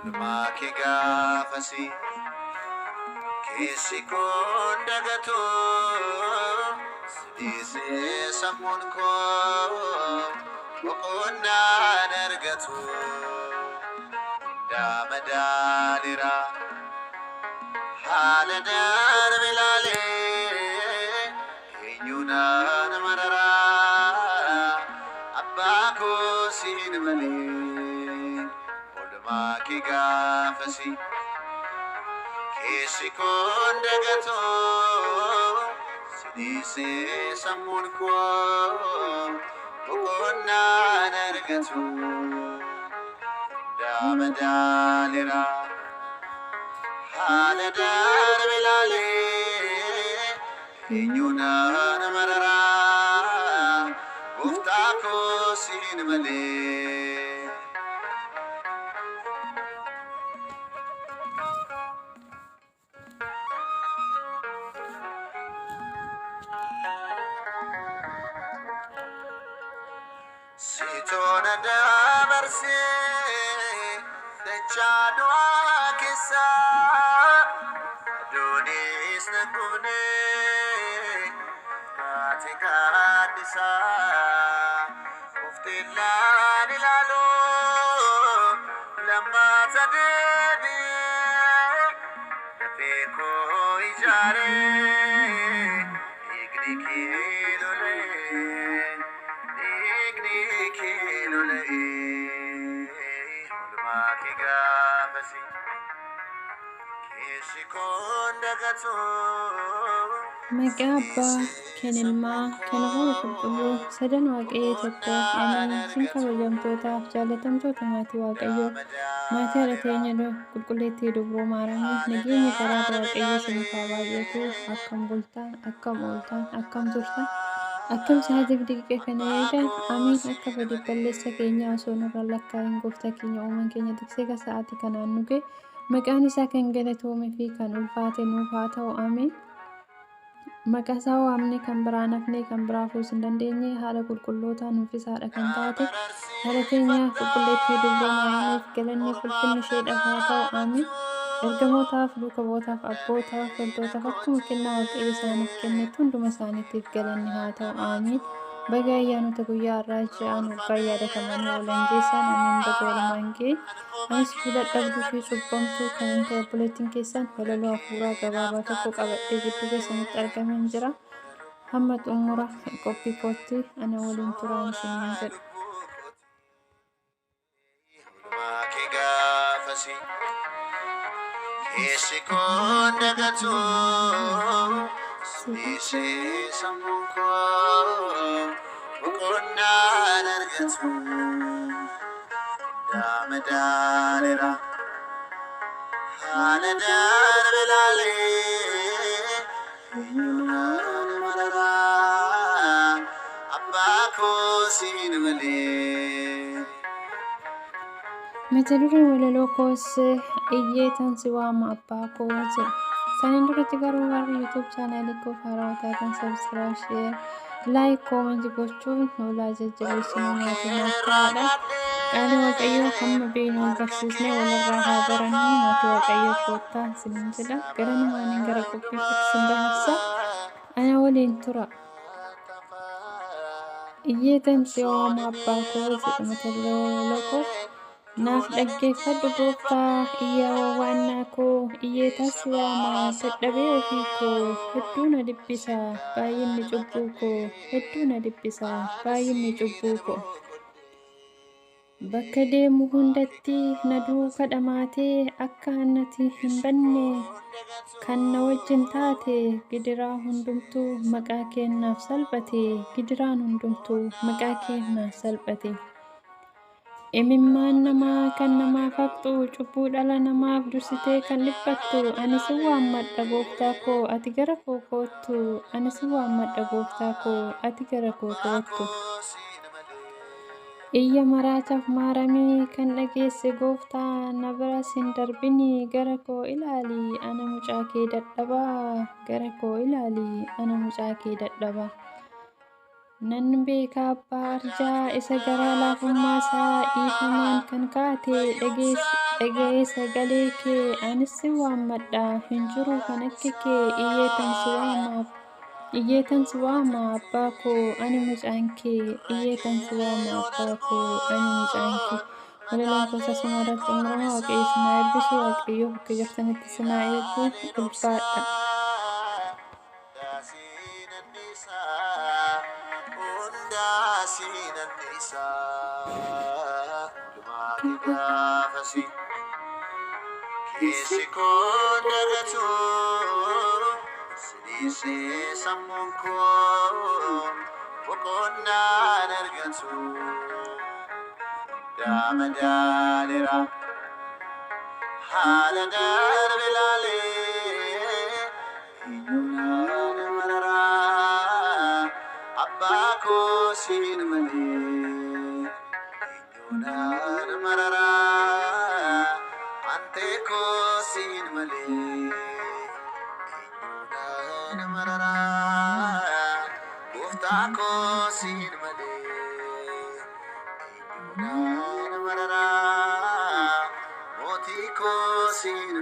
Olmaaki gaafasi keessi kun dagatu sidiisee sammuun koo boqonnaan argatu daamadaadira haala darbe laalee eenyuudhaan mararaa abbaa koo siin malee olmaaki gaafasi keessi kun dagatu sidiisee sammuun koo boqonnaan argatu daamadaadira haala darbe laalee eenyuudhaan mararaa gooftaa koo siin malee. Sitoona dabarsee dachaa du'aa keessaa aduunis na gubnee kaate gaaddisaa ufteellaan ilaaluu lammaata deebi'ee lafee koo ijaaree dhiigni kee lolee olmaaki gaafasi keessi kun dagatu. Maqaa Abbaa, kan Ilmaa, kan Hafuura Qulqulluu, sadan Waaqayyoo tokko, Ameen. Isin kabajamtootaaf jaalatamtoota maatii Waaqayyoo, maatii haadha teenya qulqulleettii Dubroo Maaramii, nageenyi karaa Waaqayyoo isiniif haa baay'atu. Akkam bultan, akkam ooltan, akkam turtan, akkam sa'aatii daqiiqaa kana eegan. Ameen. Akka fedhi balleessa keenya osoo nurra lakkaa'in gooftaa keenya uumaan keenya tiksee kan sa'aatii kanaan nu ga'e maqaan isaa kan galatoomee fi kan ulfaate nuuf haa ta'u. Ameen. Maqaa isaa waamnee kan biraan hafnee kan biraa hafuus hin dandeenye haadha qulqullootaa nuufis haadha kan taate haadha keenya qulqulleettii Dubroo Maaramiif galanni ulfinni isheedhaaf haa ta'u. Ameen. Ergamootaaf, duuka bu'ootaaf, abbootaaf, loltootaaf akkuma kennaa Waaqayyo isaaniif kennetti hunduma isaaniitiif galanni haa ta'u. Ameen. Baga ayyaanota guyyaa har'aa ji'aan waggaa yaadatamanii oolan geessan. Ameen. Baga walumaan ga'e. Anis fuula dhabduu fi cubbamtuu kan hin ta'e obboleettiin keessan walaloo hafuuraa gabaabaa tokko qabadhee gidduu keessanitti argameen jira. Hamma xumura qophii kootti ana waliin turaan isiniin jedhu. Olmaaki gaafasi keessi kun dagatu sidiisee sammuun koo boqonnaan argatu daamadaadira haala darbe laalee eenyuudhaan mararaa abbaa koo siin malee. Mata dureen walaloo koos iyyeetan si waama abbaa koo jedha. Saniin duratti garuu warri YouTube chaanaalii koo Faruu taatan subscribe, share, like, comment gochuun noolaa jajjabeessinu maatii maakkaadha. Qaalii Waaqayyoo hamma beeknu barsiisnee walirraa haa barannu. Maatii Waaqayyoo koottaa isiniin jedha. Gara namaaniin gara qophii kootti sin dabarsa. Ana waliin tura. Iyyeetan si waama abbaa koo jedha mata duree walaloo koo. Naaf dhaggeeffadhu gooftaa iyyaa wawwaannaa koo iyyeetan si waama dadhabee ofii koo hedduu na dhiphisa baay'inni cubbuu koo hedduu na dhiphisa baay'inni cubbuu koo. Bakka deemu hundatti na duuka dhamaatee akka annati hin banne kan na wajjin taate gidiraa hundumtuu maqaa keennaaf salphate gidiraan hundumtuu maqaa keennaaf salphate. Imimmaan namaa kan namaaf haqxu cubbuu dhala namaaf dursitee kan dhiphattu ani si waammadha gooftaa koo ati gara koo koottu ani si waammadha gooftaa koo ati gara koo koottu. Iyya maraachaaf maaramii kan dhageesse gooftaa na biras hin darbini gara koo ilaali ana mucaa kee dadhabaa gara koo ilaali ana mucaa kee dadhabaa. Nan beeka abbaa arjaa isa garaa laafummaa isaa dhiifamaan kan kaate dhaga'ee sagalee kee anis si waammadha hin jiru kan akka kee iyyeetan si waama abbaa koo ani mucaan kee iyyeetan si waama abbaa koo ani mucaan kee walaloon gosa sumaarratti xumurama waaqayyo sinaa eebbisu waaqayyo bakka jirtanitti sinaa eebbu ulfaadha. Kesi kodagatu sinise samunko bokonna nergatu damadalira haladar bilale inunan marara abbako sin male inunan marara Anteko sin male, inunan marara. Uftako sin male, inunan marara. Motiko sin